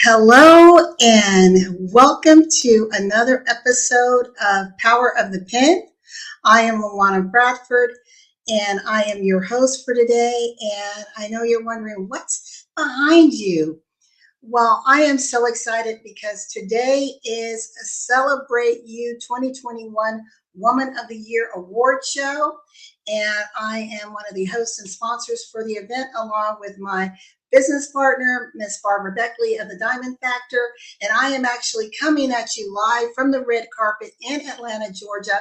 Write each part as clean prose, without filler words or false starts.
Hello and welcome to another episode of Power of the Pen. I am LaWanna Bradford and I am your host for today. And I know you're wondering what's behind you. Well, I am so excited because today is a Celebrate You 2021 Woman of the Year Award show. And I am one of the hosts and sponsors for the event, along with my business partner, Miss Barbara Beckley of the Diamond Factor. And I am actually coming at you live from the red carpet in Atlanta, Georgia.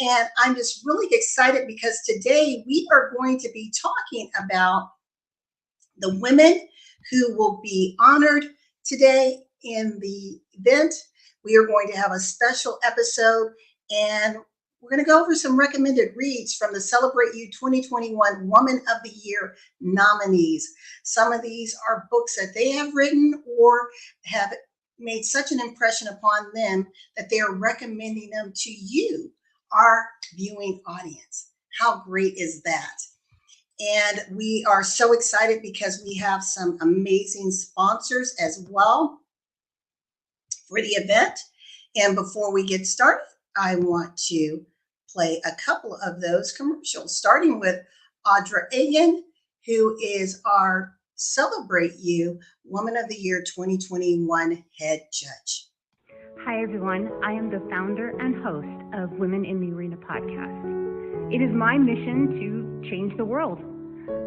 And I'm just really excited because today we are going to be talking about the women who will be honored today in the event. We are going to have a special episode and we're going to go over some recommended reads from the Celebrate You 2021 Woman of the Year nominees. Some of these are books that they have written or have made such an impression upon them that they are recommending them to you, our viewing audience. How great is that? And we are so excited because we have some amazing sponsors as well for the event. And before we get started, I want to play a couple of those commercials, starting with Audra Egan, who is our Celebrate You Woman of the Year 2021 head judge. Hi, everyone. I am the founder and host of Women in the Arena podcast. It is my mission to change the world.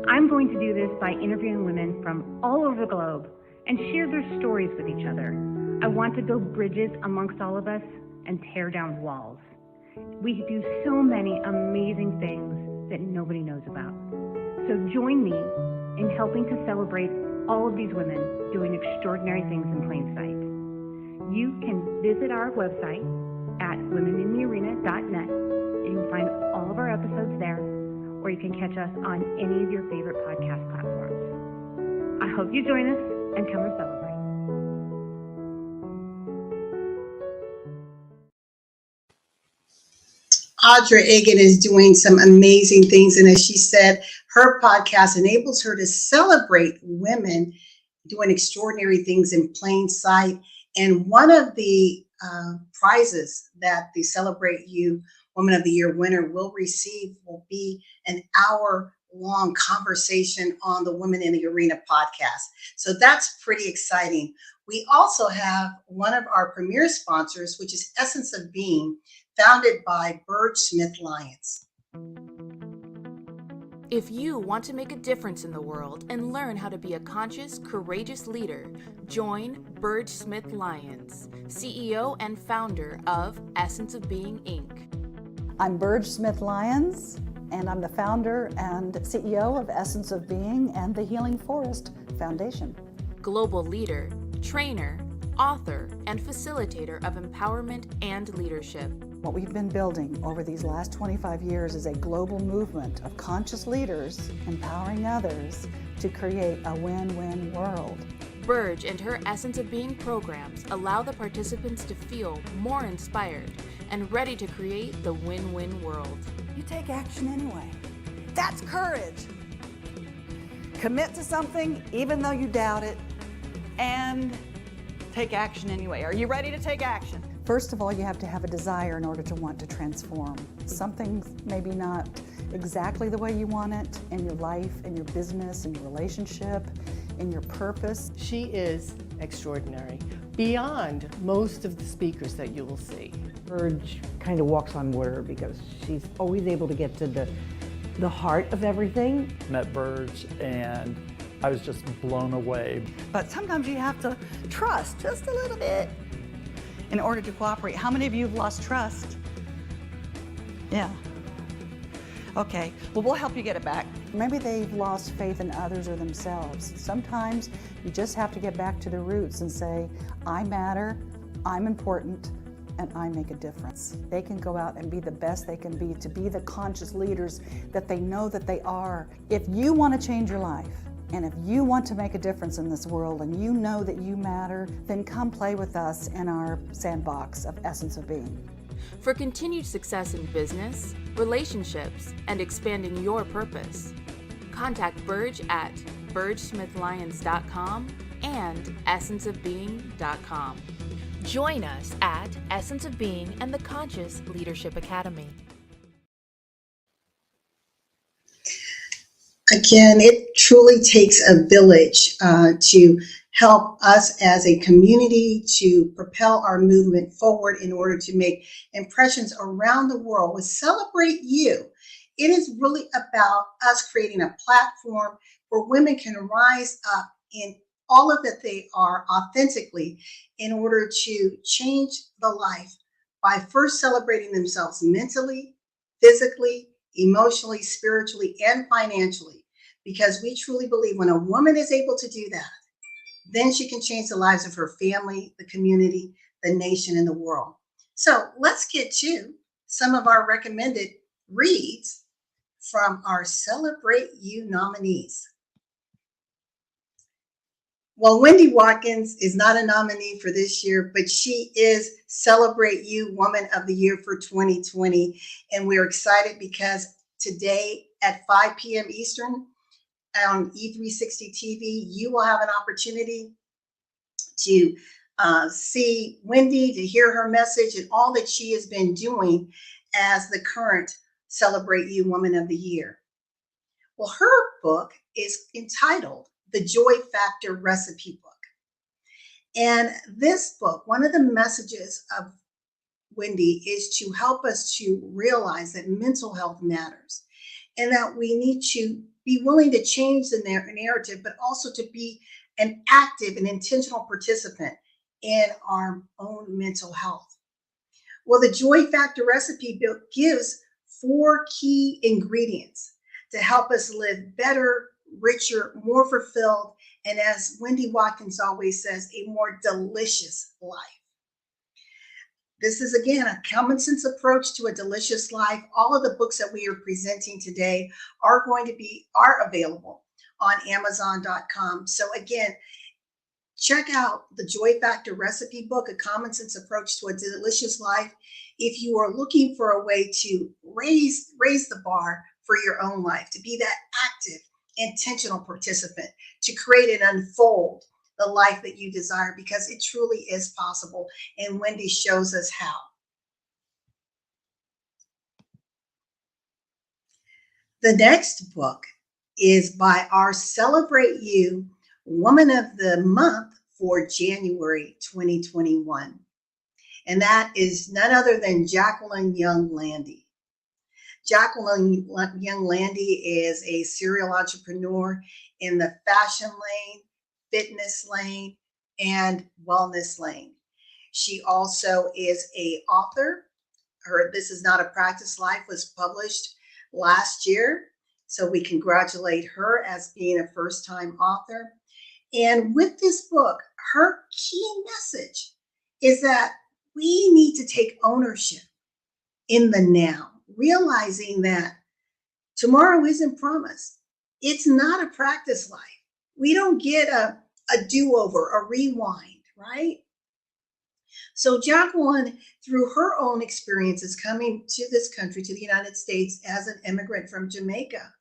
I'm going to do this by interviewing women from all over the globe and share their stories with each other. I want to build bridges amongst all of us and tear down walls. We do so many amazing things that nobody knows about. So join me in helping to celebrate all of these women doing extraordinary things in plain sight. You can visit our website at womeninthearena.net. You can find all of our episodes there, or you can catch us on any of your favorite podcast platforms. I hope you join us and come and celebrate. Audra Egan is doing some amazing things. And as she said, her podcast enables her to celebrate women doing extraordinary things in plain sight. And one of the prizes that the Celebrate You Woman of the Year winner will receive will be an hour-long conversation on the Women in the Arena podcast. So that's pretty exciting. We also have one of our premier sponsors, which is Essence of Being, founded by Burge Smith Lyons. If you want to make a difference in the world and learn how to be a conscious, courageous leader, join Burge Smith Lyons, CEO and founder of Essence of Being, Inc. I'm Burge Smith Lyons, and I'm the founder and CEO of Essence of Being and the Healing Forest Foundation. Global leader, trainer, author, and facilitator of empowerment and leadership. What we've been building over these last 25 years is a global movement of conscious leaders empowering others to create a win-win world. Burge and her Essence of Being programs allow the participants to feel more inspired and ready to create the win-win world. You take action anyway. That's courage. Commit to something even though you doubt it, and take action anyway. Are you ready to take action? First of all, you have to have a desire in order to want to transform. Something's maybe not exactly the way you want it in your life, in your business, in your relationship, in your purpose. She is extraordinary, beyond most of the speakers that you will see. Burge kind of walks on water because she's always able to get to the heart of everything. Met Burge and I was just blown away. But sometimes you have to trust just a little bit in order to cooperate. How many of you have lost trust? Yeah. Okay, well, we'll help you get it back. Maybe they've lost faith in others or themselves. Sometimes you just have to get back to the roots and say, I matter, I'm important, and I make a difference. They can go out and be the best they can be, to be the conscious leaders that they know that they are. If you want to change your life, and if you want to make a difference in this world and you know that you matter, then come play with us in our sandbox of Essence of Being. For continued success in business, relationships, and expanding your purpose, contact Burge at burgesmithlyons.com and essenceofbeing.com. Join us at Essence of Being and the Conscious Leadership Academy. Again, it truly takes a village to help us as a community to propel our movement forward in order to make impressions around the world. With Celebrate You, it is really about us creating a platform where women can rise up in all of that they are authentically in order to change the life by first celebrating themselves mentally, physically, emotionally, spiritually, and financially. Because we truly believe when a woman is able to do that, then she can change the lives of her family, the community, the nation, and the world. So let's get to some of our recommended reads from our Celebrate You nominees. Well, Wendy Watkins is not a nominee for this year, but she is Celebrate You Woman of the Year for 2020. And we're excited because today at 5 p.m. Eastern on E360 TV, you will have an opportunity to see Wendy, to hear her message and all that she has been doing as the current Celebrate You Woman of the Year. Well, her book is entitled The Joy Factor Recipe Book. And this book, one of the messages of Wendy is to help us to realize that mental health matters and that we need to be willing to change the narrative, but also to be an active and intentional participant in our own mental health. Well, the Joy Factor Recipe Book gives 4 key ingredients to help us live better, richer, more fulfilled, and as Wendy Watkins always says, a more delicious life. This is, again, a common sense approach to a delicious life. All of the books that we are presenting today are available on Amazon.com. So again, check out the Joy Factor Recipe Book, A Common Sense Approach to a Delicious Life. If you are looking for a way to raise the bar for your own life, to be that active, intentional participant, to create and unfold the life that you desire, because it truly is possible. And Wendy shows us how. The next book is by our Celebrate You Woman of the Month for January 2021. And that is none other than Jacqueline Young Landi. Jacqueline Young Landi is a serial entrepreneur in the fashion lane, fitness lane, and wellness lane. She also is an author. Her This Is Not a Practice Life was published last year. So we congratulate her as being a first-time author. And with this book, her key message is that we need to take ownership in the now, realizing that tomorrow isn't promised. It's not a practice life. We don't get a do-over, a rewind, right? So Jacqueline, through her own experiences coming to this country, to the United States as an immigrant from Jamaica,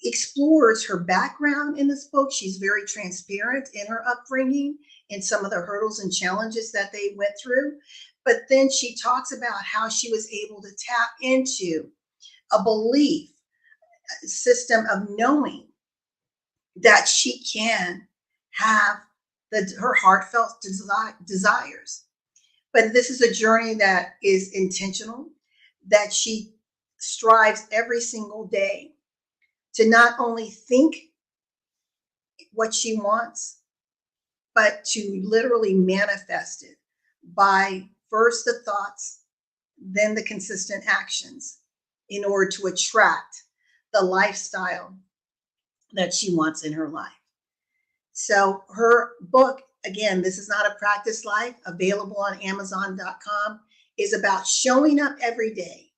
explores her background in this book. She's very transparent in her upbringing and some of the hurdles and challenges that they went through. But then she talks about how she was able to tap into a belief system of knowing that she can have her heartfelt desires. But this is a journey that is intentional, that she strives every single day to not only think what she wants, but to literally manifest it by first the thoughts, then the consistent actions in order to attract the lifestyle that she wants in her life. So her book, again, This Is Not a Practice Life, available on Amazon.com, is about showing up every day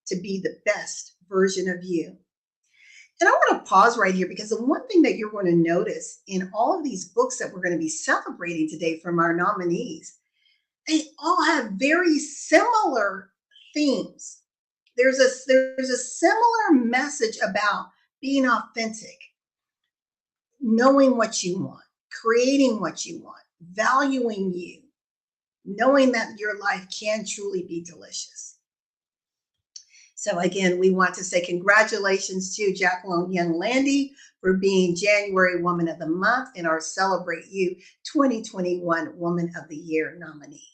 to be the best version of you. And I want to pause right here because the one thing that you're going to notice in all of these books that we're going to be celebrating today from our nominees, they all have very similar themes. There's a similar message about being authentic, knowing what you want, creating what you want, valuing you, knowing that your life can truly be delicious. So again, we want to say congratulations to Jacqueline Young Landi for being January Woman of the Month and our Celebrate You 2021 Woman of the Year nominee.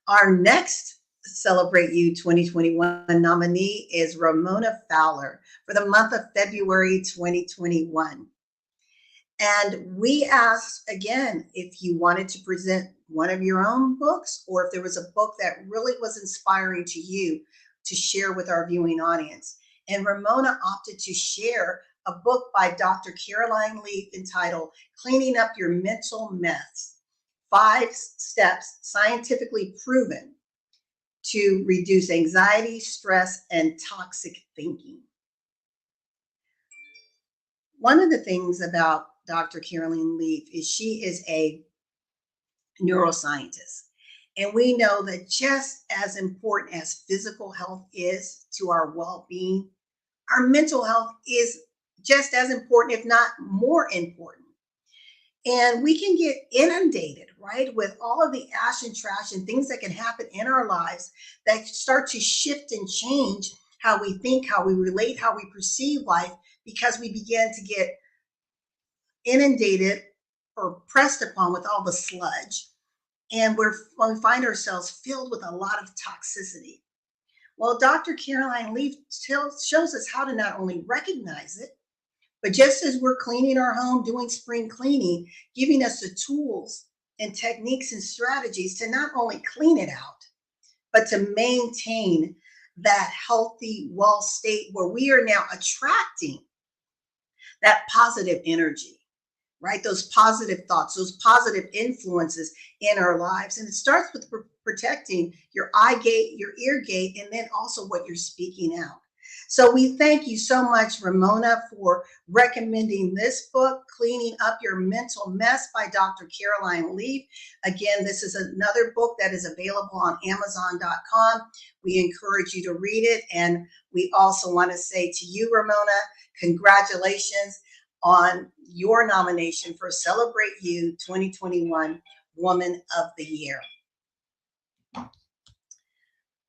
Our next Celebrate You 2021 nominee is Ramona Fowler for the month of February 2021. And we asked, again, if you wanted to present one of your own books, or if there was a book that really was inspiring to you to share with our viewing audience. And Ramona opted to share a book by Dr. Caroline Leaf entitled Cleaning Up Your Mental Mess, 5 Steps Scientifically Proven to Reduce Anxiety, Stress, and Toxic Thinking. One of the things about Dr. Caroline Leaf is she is a neuroscientist. And we know that just as important as physical health is to our well-being, our mental health is just as important, if not more important. And we can get inundated, right, with all of the ash and trash and things that can happen in our lives that start to shift and change how we think, how we relate, how we perceive life, because we begin to get inundated or pressed upon with all the sludge. And we find ourselves filled with a lot of toxicity. Well, Dr. Caroline Leaf shows us how to not only recognize it, but just as we're cleaning our home, doing spring cleaning, giving us the tools and techniques and strategies to not only clean it out, but to maintain that healthy, well state where we are now attracting that positive energy. Right? Those positive thoughts, those positive influences in our lives. And it starts with protecting your eye gate, your ear gate, and then also what you're speaking out. So we thank you so much, Ramona, for recommending this book, Cleaning Up Your Mental Mess by Dr. Caroline Leaf. Again, this is another book that is available on Amazon.com. We encourage you to read it. And we also want to say to you, Ramona, congratulations on your nomination for Celebrate You 2021 Woman of the Year.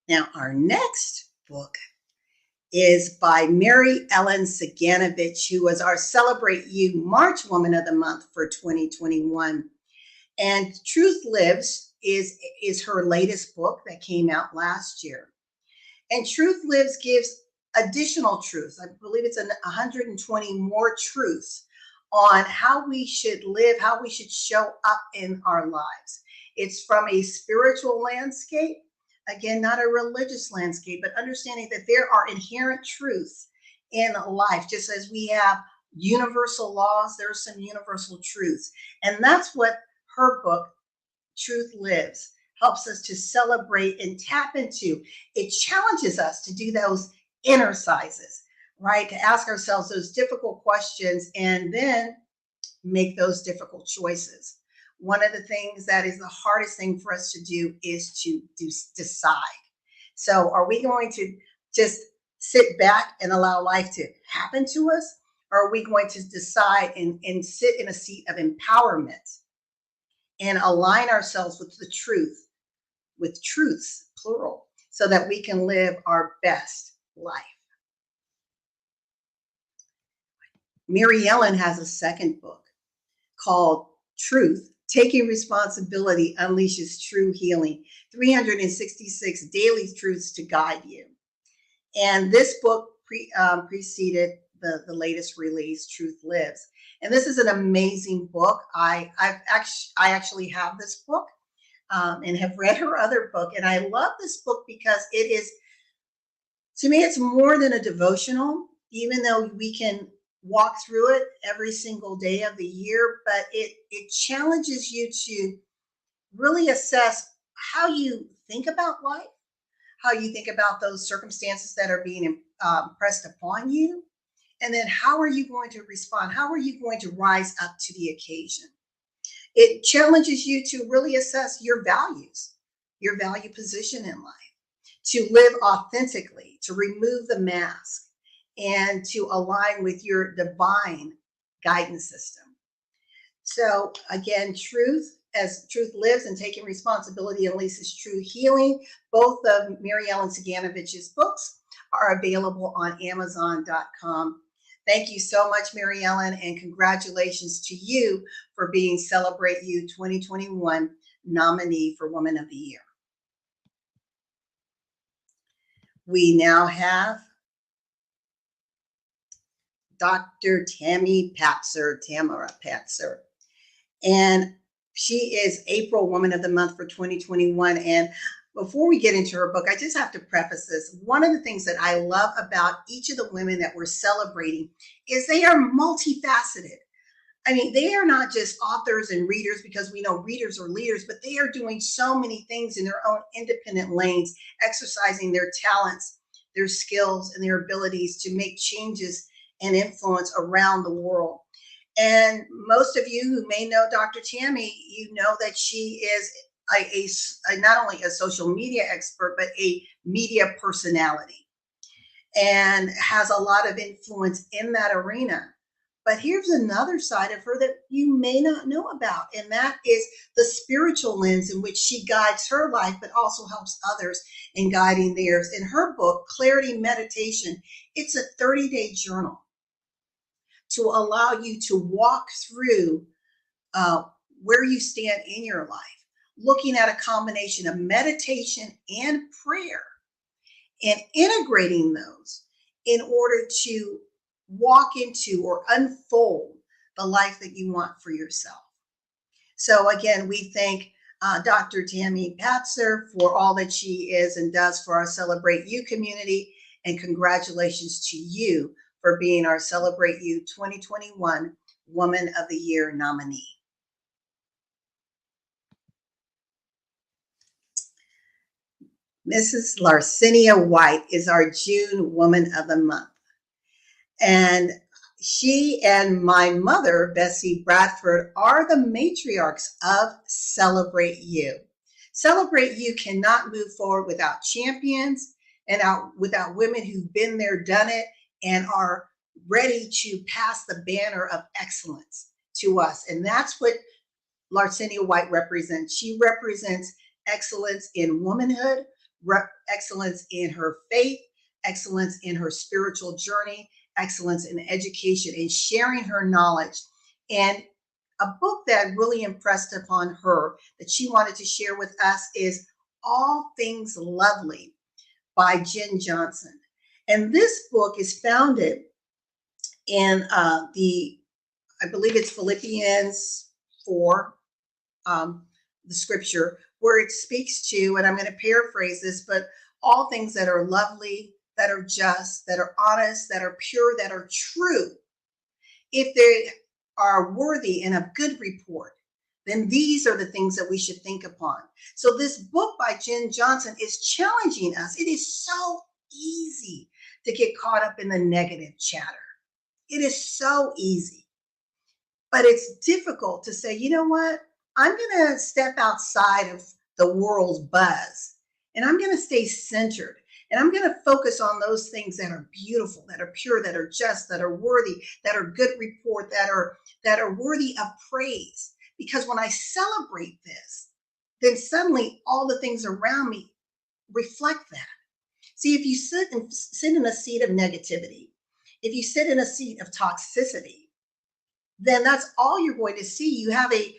Now, our next book is by Mary Ellen Ciganovich, who was our Celebrate You March Woman of the Month for 2021. And Truth Lives is her latest book that came out last year. And Truth Lives gives additional truths. I believe it's 120 more truths on how we should live, how we should show up in our lives. It's from a spiritual landscape, again, not a religious landscape, but understanding that there are inherent truths in life. Just as we have universal laws, there are some universal truths. And that's what her book, Truth Lives, helps us to celebrate and tap into. It challenges us to do those exercises, right? To ask ourselves those difficult questions and then make those difficult choices. One of the things that is the hardest thing for us to do is to decide. So are we going to just sit back and allow life to happen to us? Or are we going to decide and sit in a seat of empowerment and align ourselves with the truth, with truths, plural, so that we can live our best life? Mary Ellen has a second book called Truth, Taking Responsibility Unleashes True Healing, 366 Daily Truths to Guide You. And this book preceded the latest release, Truth Lives. And this is an amazing book. I actually have this book and have read her other book. And I love this book because it is, to me, it's more than a devotional, even though we can walk through it every single day of the year, but it challenges you to really assess how you think about life, how you think about those circumstances that are being pressed upon you, and then how are you going to respond? How are you going to rise up to the occasion? It challenges you to really assess your values, your value position in life, to live authentically, to remove the mask, and to align with your divine guidance system. So again, truth, as truth lives and taking responsibility unleashes true healing. Both of Mary Ellen Ciganovich's books are available on Amazon.com. Thank you so much, Mary Ellen, and congratulations to you for being Celebrate You 2021 nominee for Woman of the Year. We now have Dr. Tamara Patazer. And she is April Woman of the Month for 2021. And before we get into her book, I just have to preface this. One of the things that I love about each of the women that we're celebrating is they are multifaceted. I mean, they are not just authors and readers, because we know readers are leaders, but they are doing so many things in their own independent lanes, exercising their talents, their skills, and their abilities to make changes and influence around the world. And most of you who may know Dr. Tammy, you know that she is not only a social media expert, but a media personality and has a lot of influence in that arena. But here's another side of her that you may not know about, and that is the spiritual lens in which she guides her life, but also helps others in guiding theirs. In her book, Clarity Meditation, it's a 30-day journal to allow you to walk through where you stand in your life, looking at a combination of meditation and prayer and integrating those in order to walk into or unfold the life that you want for yourself. So again, we thank Dr. Tammy Patazer for all that she is and does for our Celebrate You community, and congratulations to you for being our Celebrate You 2021 Woman of the Year nominee. Mrs. Larcenia White is our June Woman of the Month. And she and my mother, Bessie Bradford, are the matriarchs of Celebrate You. Celebrate You cannot move forward without champions and without women who've been there, done it, and are ready to pass the banner of excellence to us. And that's what Larcenia White represents. She represents excellence in womanhood, excellence in her faith, excellence in her spiritual journey, excellence in education, and sharing her knowledge. And a book that really impressed upon her that she wanted to share with us is All Things Lovely by Jen Johnson. And this book is founded in I believe it's Philippians 4, the scripture, where it speaks to, and I'm going to paraphrase this, but all things that are lovely, that are just, that are honest, that are pure, that are true, if they are worthy and of good report, then these are the things that we should think upon. So this book by Jen Johnson is challenging us. It is so easy to get caught up in the negative chatter. It is so easy, but it's difficult to say, you know what? I'm going to step outside of the world's buzz, and I'm going to stay centered, and I'm going to focus on those things that are beautiful, that are pure, that are just, that are worthy, that are good report, that are worthy of praise. Because when I celebrate this, then suddenly all the things around me reflect that. See, if you sit in a seat of negativity, if you sit in a seat of toxicity, then that's all you're going to see. You have a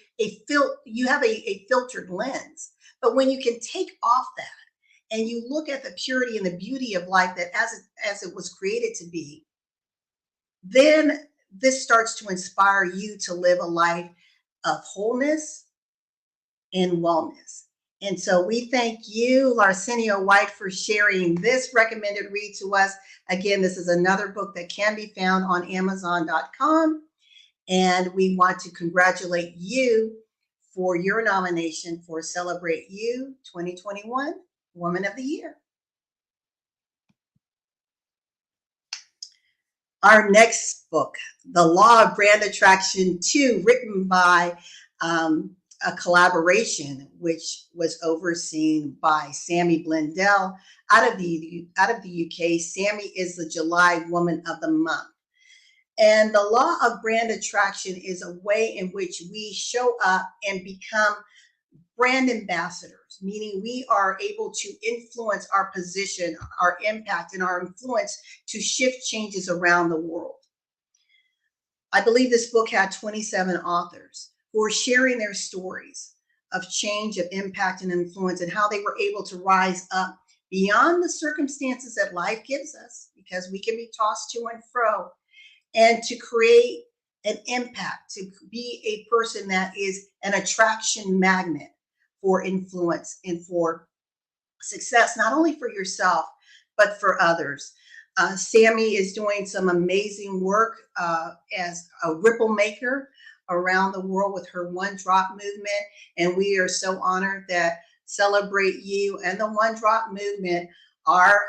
filtered lens. But when you can take off that and you look at the purity and the beauty of life that as it was created to be, then this starts to inspire you to live a life of wholeness and wellness. And so we thank you, Larcenia White, for sharing this recommended read to us. Again, this is another book that can be found on Amazon.com. And we want to congratulate you for your nomination for Celebrate You 2021 Woman of the Year. Our next book, The Law of Brand Attraction 2, written by a collaboration which was overseen by Sammy Blindell out of the UK. Sammy is the July Woman of the Month. And the law of brand attraction is a way in which we show up and become brand ambassadors, meaning we are able to influence our position, our impact, and our influence to shift changes around the world. I believe this book had 27 authors who are sharing their stories of change, of impact, and influence, and how they were able to rise up beyond the circumstances that life gives us, because we can be tossed to and fro, and to create an impact, to be a person that is an attraction magnet for influence and for success, not only for yourself, but for others. Sammy is doing some amazing work as a ripple maker around the world with her One Drop movement. And we are so honored that Celebrate You and the One Drop movement are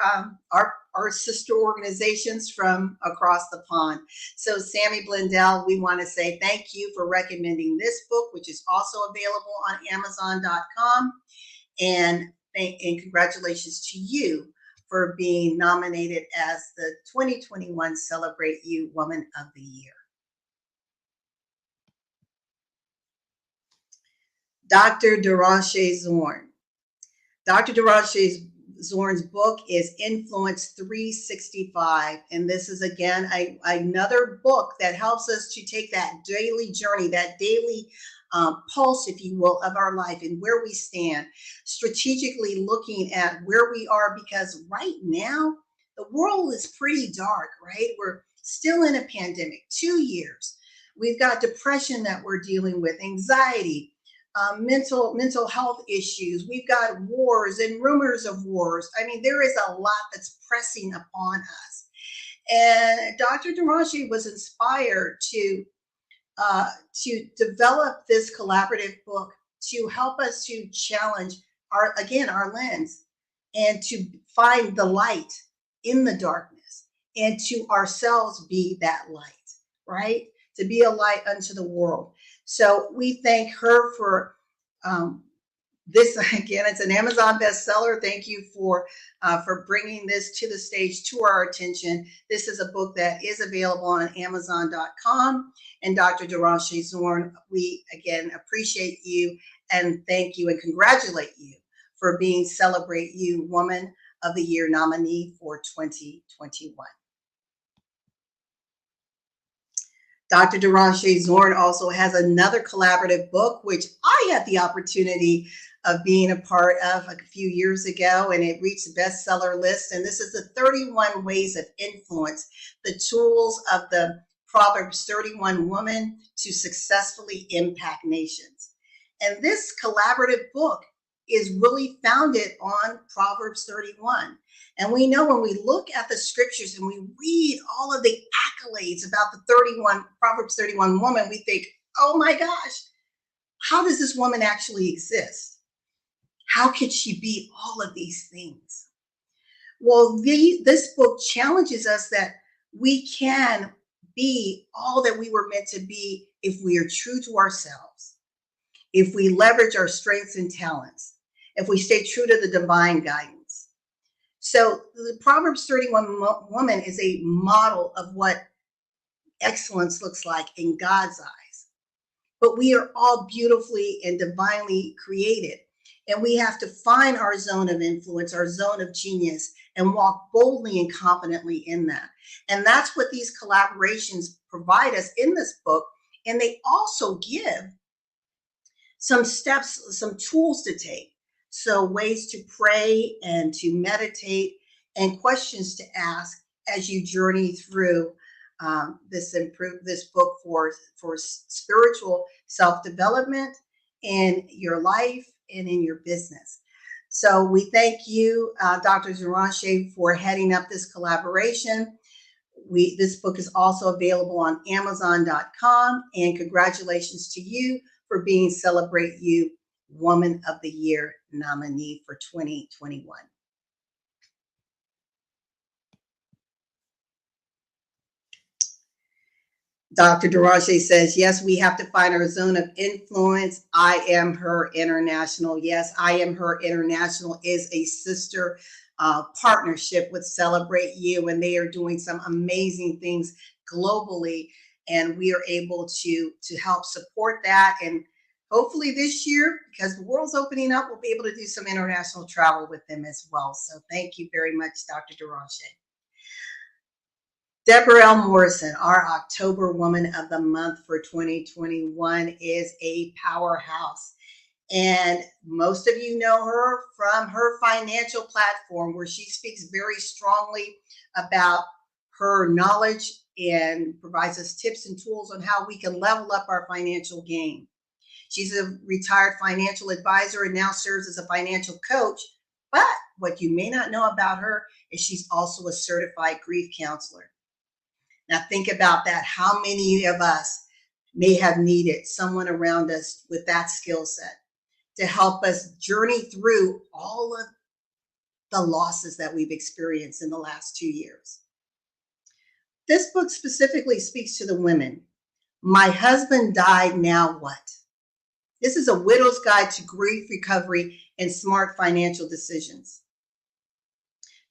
sister organizations from across the pond. So Sammy Blindell, we want to say thank you for recommending this book, which is also available on Amazon.com. And congratulations to you for being nominated as the 2021 Celebrate You Woman of the Year. Dr. Derashay Zorn. Dr. Derashay Zorn's book is Influence 365. And this is, again, another book that helps us to take that daily journey, that daily pulse, if you will, of our life and where we stand, strategically looking at where we are, because right now the world is pretty dark, right? We're still in a pandemic, 2 years. We've got depression that we're dealing with, anxiety, mental health issues. We've got wars and rumors of wars. I mean, there is a lot that's pressing upon us. And Dr. Derashay was inspired to develop this collaborative book to help us to challenge our lens, and to find the light in the darkness, and to ourselves be that light, right? To be a light unto the world. So we thank her for this. Again, it's an Amazon bestseller. Thank you for bringing this to the stage, to our attention. This is a book that is available on Amazon.com. And Dr. Derashay Zorn, we again appreciate you and thank you and congratulate you for being Celebrate You Woman of the Year nominee for 2021. Dr. Derashay Zorn also has another collaborative book, which I had the opportunity of being a part of a few years ago, and it reached the bestseller list. And this is the 31 Ways of Influence, the tools of the Proverbs 31 woman to successfully impact nations. And this collaborative book is really founded on Proverbs 31. And we know when we look at the scriptures and we read all of the accolades about the Proverbs 31 woman, we think, oh my gosh, how does this woman actually exist? How could she be all of these things? Well, this book challenges us that we can be all that we were meant to be if we are true to ourselves, if we leverage our strengths and talents, if we stay true to the divine guidance. So the Proverbs 31 woman is a model of what excellence looks like in God's eyes. But we are all beautifully and divinely created. And we have to find our zone of influence, our zone of genius, and walk boldly and confidently in that. And that's what these collaborations provide us in this book. And they also give some steps, some tools to take. So ways to pray and to meditate, and questions to ask as you journey through this book for spiritual self-development in your life and in your business. So we thank you, Dr. Derashay, for heading up this collaboration. This book is also available on Amazon.com, and congratulations to you for being Celebrate You Woman of the Year nominee for 2021. Dr. Derashay says, yes, we have to find our zone of influence. I Am Her International. Yes, I Am Her International is a sister partnership with Celebrate You, and they are doing some amazing things globally, and we are able to help support that. And hopefully this year, because the world's opening up, we'll be able to do some international travel with them as well. So thank you very much, Dr. Derashay. Debra L. Morrison, our October Woman of the Month for 2021, is a powerhouse. And most of you know her from her financial platform, where she speaks very strongly about her knowledge and provides us tips and tools on how we can level up our financial game. She's a retired financial advisor and now serves as a financial coach. But what you may not know about her is she's also a certified grief counselor. Now think about that. How many of us may have needed someone around us with that skill set to help us journey through all of the losses that we've experienced in the last 2 years? This book specifically speaks to the women. My husband died, now what? This is a widow's guide to grief recovery and smart financial decisions.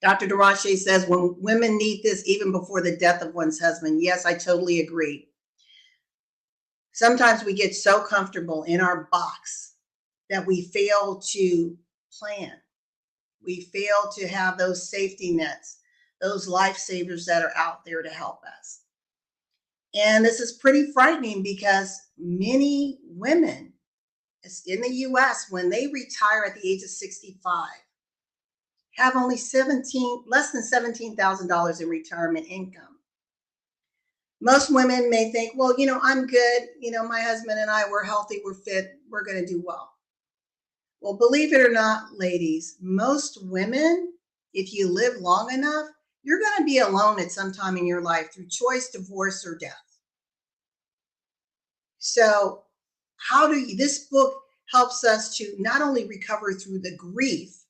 Dr. Derashay says when women need this even before the death of one's husband. Yes, I totally agree. Sometimes we get so comfortable in our box that we fail to plan. We fail to have those safety nets, those lifesavers that are out there to help us. And this is pretty frightening because many women in the US, when they retire at the age of 65, have only less than $17,000 in retirement income. Most women may think, well, I'm good. My husband and I, we're healthy, we're fit, we're going to do well. Well, believe it or not, ladies, most women, if you live long enough, you're going to be alone at some time in your life through choice, divorce, or death. So this book helps us to not only recover through the grief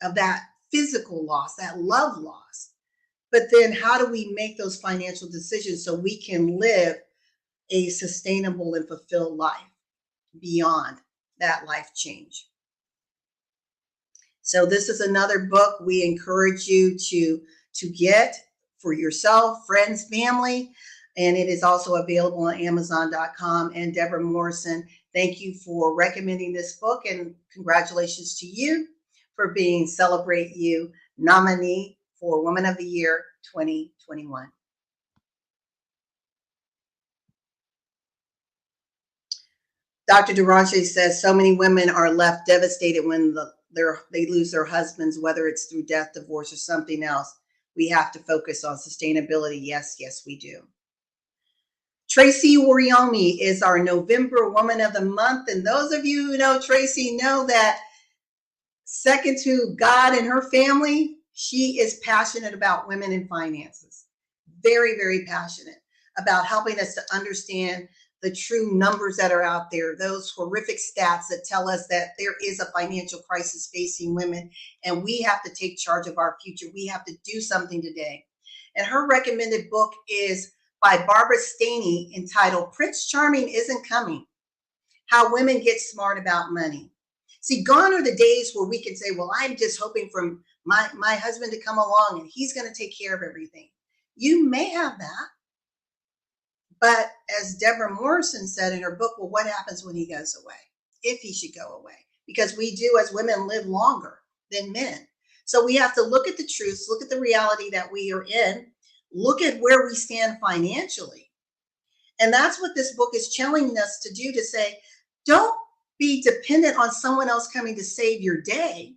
of that physical loss, that love loss, but then how do we make those financial decisions so we can live a sustainable and fulfilled life beyond that life change? So this is another book we encourage you to get for yourself, friends, family, and it is also available on Amazon.com. And Debra Morrison, thank you for recommending this book, and congratulations to you for being Celebrate You nominee for Woman of the Year 2021. Dr. Derashay says so many women are left devastated when they lose their husbands, whether it's through death, divorce, or something else. We have to focus on sustainability. Yes, we do. Tracy Oriyomi is our November Woman of the Month. And those of you who know Tracy know that second to God and her family, she is passionate about women and finances. Very, very passionate about helping us to understand the true numbers that are out there, those horrific stats that tell us that there is a financial crisis facing women, and we have to take charge of our future. We have to do something today. And her recommended book is by Barbara Staney, entitled Prince Charming Isn't Coming: How Women Get Smart About Money. See, gone are the days where we can say, well, I'm just hoping for my husband to come along and he's going to take care of everything. You may have that. But as Debra Morrison said in her book, well, what happens when he goes away? If he should go away? Because we do, as women, live longer than men. So we have to look at the truths, look at the reality that we are in, look at where we stand financially. And that's what this book is challenging us to do, to say, don't be dependent on someone else coming to save your day.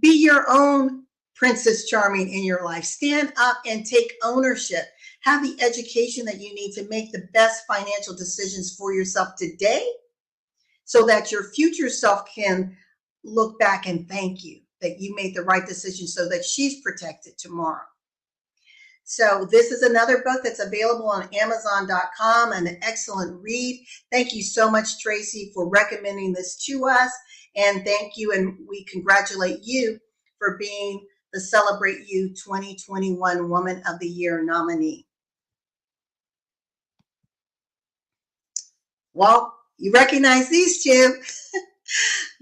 Be your own Princess Charming in your life. Stand up and take ownership. Have the education that you need to make the best financial decisions for yourself today, so that your future self can look back and thank you that you made the right decision, so that she's protected tomorrow. So this is another book that's available on Amazon.com, and an excellent read. Thank you so much, Tracy, for recommending this to us. And thank you, and we congratulate you for being the Celebrate You 2021 Woman of the Year nominee. Well, you recognize these two.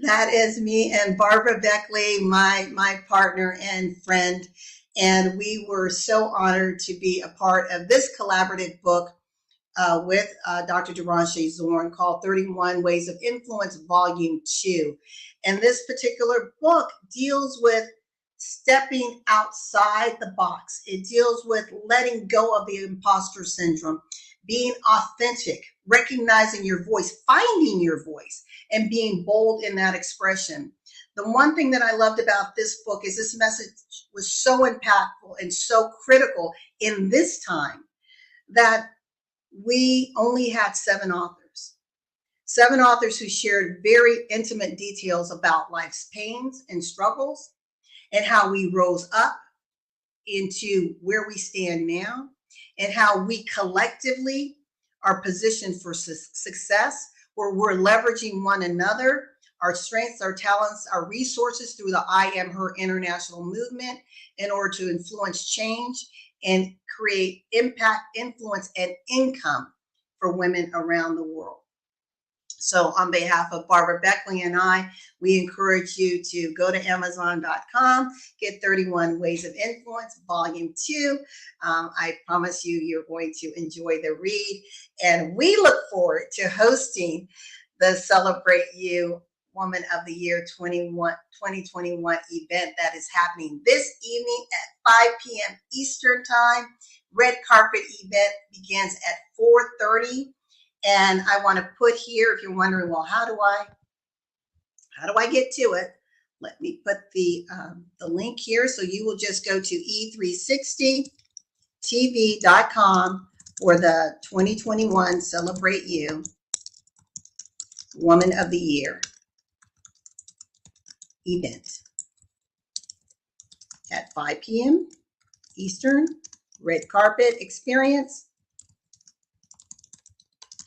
That is me and Barbara Beckley, my partner and friend. And we were so honored to be a part of this collaborative book with Dr. Derashay Zorn called 31 Ways of Influence, Volume 2. And this particular book deals with stepping outside the box. It deals with letting go of the imposter syndrome, being authentic, recognizing your voice, finding your voice, and being bold in that expression. The one thing that I loved about this book is this message was so impactful and so critical in this time that we only had 7 authors. 7 authors who shared very intimate details about life's pains and struggles and how we rose up into where we stand now and how we collectively are positioned for success, where we're leveraging one another, our strengths, our talents, our resources through the I Am Her international movement in order to influence change and create impact, influence, and income for women around the world. So on behalf of Barbara Beckley and I, we encourage you to go to Amazon.com, get 31 Ways of Influence, Volume 2. I promise you, you're going to enjoy the read. And we look forward to hosting the Celebrate You Woman of the Year 2021 event that is happening this evening at 5 p.m. Eastern Time. Red carpet event begins at 4:30. And I want to put here, if you're wondering, well, how do I get to it? Let me put the link here. So you will just go to e360tv.com for the 2021 Celebrate You Woman of the Year event at 5 p.m. Eastern. Red carpet experience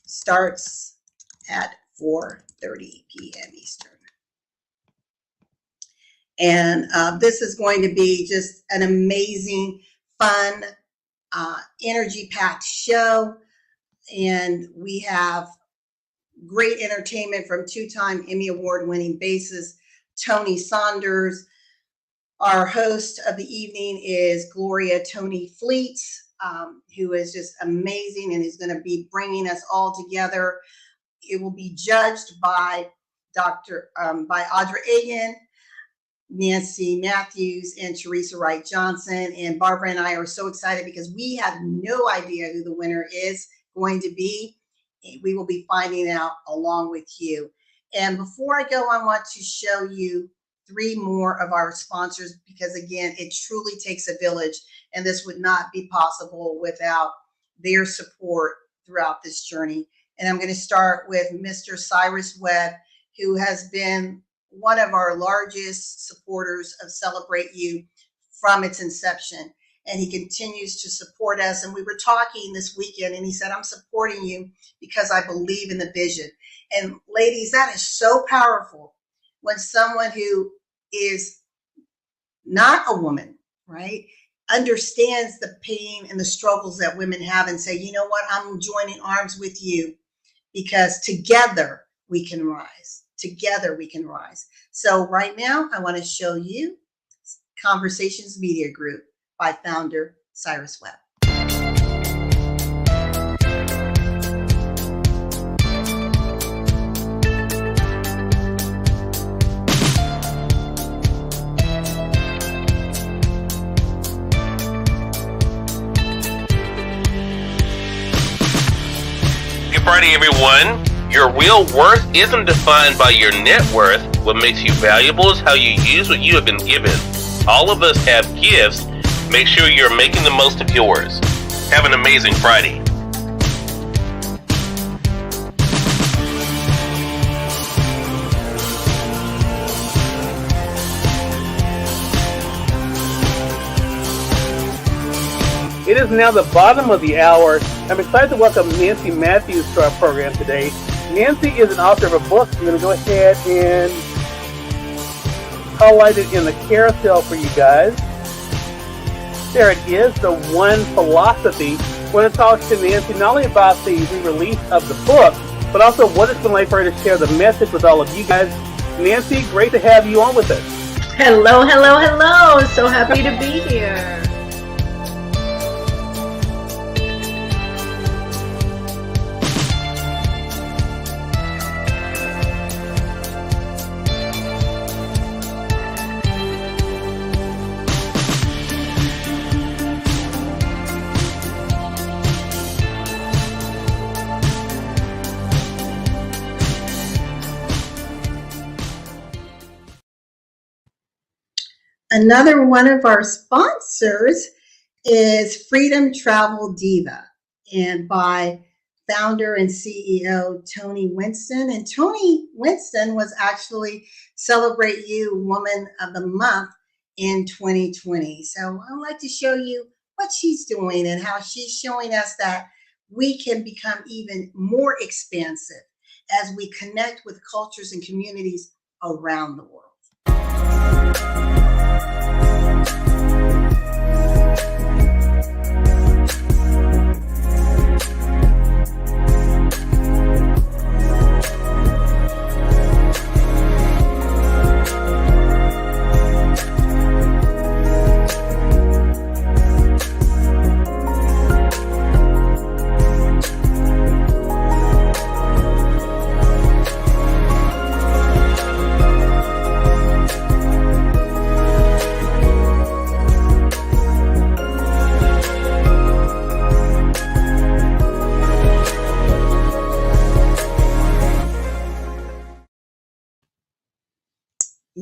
starts at 4:30 p.m. Eastern. And this is going to be just an amazing, fun, energy-packed show. And we have great entertainment from 2-time Emmy Award-winning bassist Tony Saunders. Our host of the evening is Gloria Tony Fleets, who is just amazing and is going to be bringing us all together. It will be judged by by Audra Agan, Nancy Matthews, and Teresa Wright Johnson. And Barbara and I are so excited because we have no idea who the winner is going to be. We will be finding out along with you. And before I go, I want to show you 3 more of our sponsors, because again, it truly takes a village, and this would not be possible without their support throughout this journey. And I'm going to start with Mr. Cyrus Webb, who has been one of our largest supporters of Celebrate You from its inception. And he continues to support us. And we were talking this weekend, and he said, I'm supporting you because I believe in the vision. And ladies, that is so powerful when someone who is not a woman, right, understands the pain and the struggles that women have and say, you know what, I'm joining arms with you because together we can rise. Together we can rise. So right now, I want to show you Conversations Media Group by founder Cyrus Webb. Good Friday, everyone. Your real worth isn't defined by your net worth. What makes you valuable is how you use what you have been given. All of us have gifts. Make sure you're making the most of yours. Have an amazing Friday. It is now the bottom of the hour. I'm excited to welcome Nancy Matthews to our program today. Nancy is an author of a book. I'm going to go ahead and highlight it in the carousel for you guys. There it is, The One Philosophy. I want to talk to Nancy not only about the re-release of the book, but also what it's been like for her to share the message with all of you guys. Nancy, great to have you on with us. Hello, hello, hello. So happy to be here. Another one of our sponsors is Freedom Travel Diva, and by founder and CEO Tony Winston. And Tony Winston was actually Celebrate You Woman of the Month in 2020. So I'd like to show you what she's doing and how she's showing us that we can become even more expansive as we connect with cultures and communities around the world.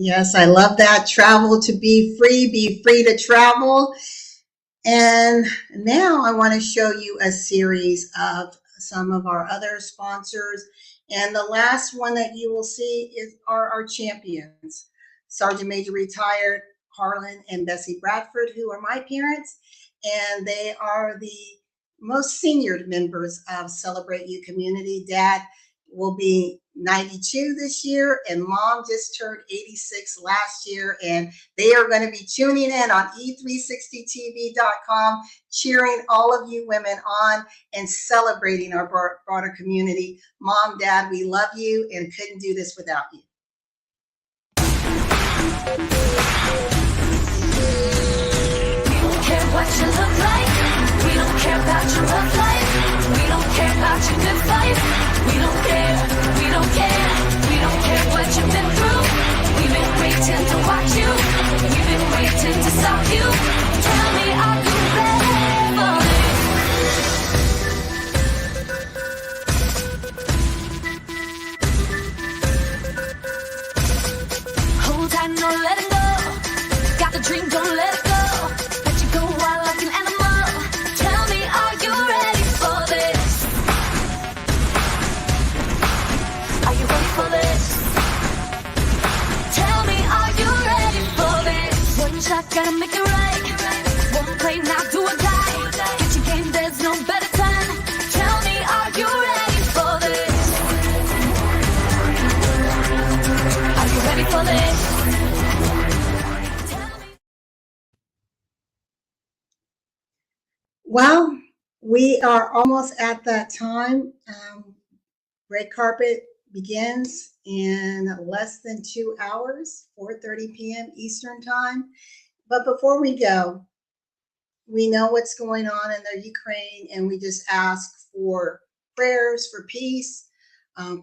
Yes, I love that. Travel to be free to travel. And now I want to show you a series of some of our other sponsors. And the last one that you will see are our champions. Sergeant Major Retired Harlan and Bessie Bradford, who are my parents. And they are the most senior members of Celebrate You community. Dad will be 92 this year, and Mom just turned 86 last year, and they are going to be tuning in on e360tv.com, cheering all of you women on and celebrating our broader community. Mom, Dad, we love you and couldn't do this without you. We don't care what you look like. We don't care about your rough life. We don't care about your good fight. We don't care. We don't care. We don't care what you've been through. We've been waiting to watch you. We've been waiting to stop you. Tell me, are you ready for this? Hold tight, no letting go. Got the dream, don't let it go. Let you go wild like an animal. Tell me, are you ready for this? Are you ready for this? Tell me, are you ready for this? One shot, gotta make it right. One play, now do or die. Get your game, there's no better time. Tell me, are you ready for this? Are you ready for this? Well, we are almost at that time. Red carpet begins in less than 2 hours, 4:30 p.m. Eastern time. But before we go, we know what's going on in the Ukraine, and we just ask for prayers for peace.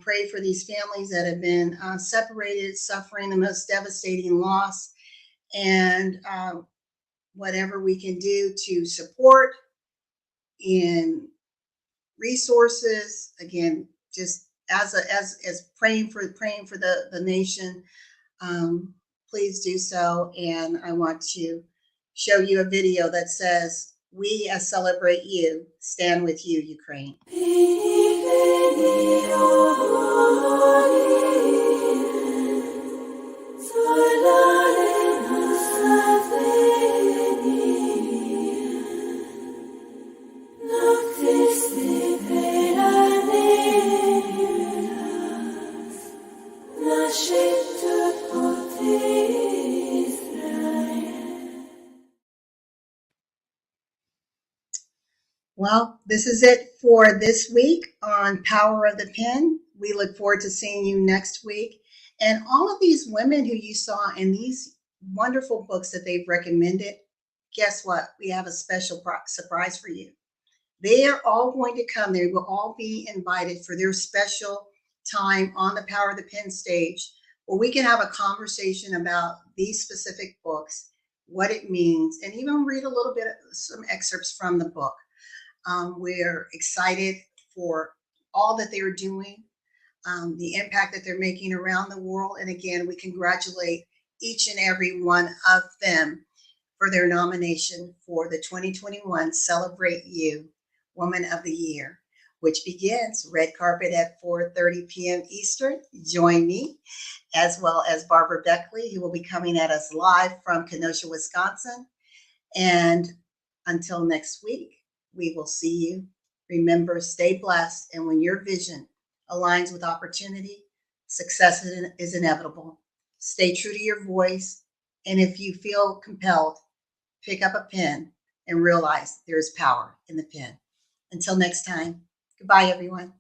Pray for these families that have been separated, suffering the most devastating loss, and whatever we can do to support in resources. Again, just as praying for the nation. Please do so. And I want to show you a video that says, "We as Celebrate You stand with you, Ukraine." Well, this is it for this week on Power of the Pen. We look forward to seeing you next week. And all of these women who you saw in these wonderful books that they've recommended, guess what? We have a special surprise for you. They are all going to come. They will all be invited for their special time on the Power of the Pen stage, where we can have a conversation about these specific books, what it means, and even read a little bit of some excerpts from the book. We're excited for all that they're doing, the impact that they're making around the world. And again, we congratulate each and every one of them for their nomination for the 2021 Celebrate You Woman of the Year, which begins red carpet at 4:30 p.m. Eastern. Join me, as well as Barbara Beckley, who will be coming at us live from Kenosha, Wisconsin. And until next week, we will see you. Remember, stay blessed. And when your vision aligns with opportunity, success is inevitable. Stay true to your voice. And if you feel compelled, pick up a pen and realize there is power in the pen. Until next time, goodbye, everyone.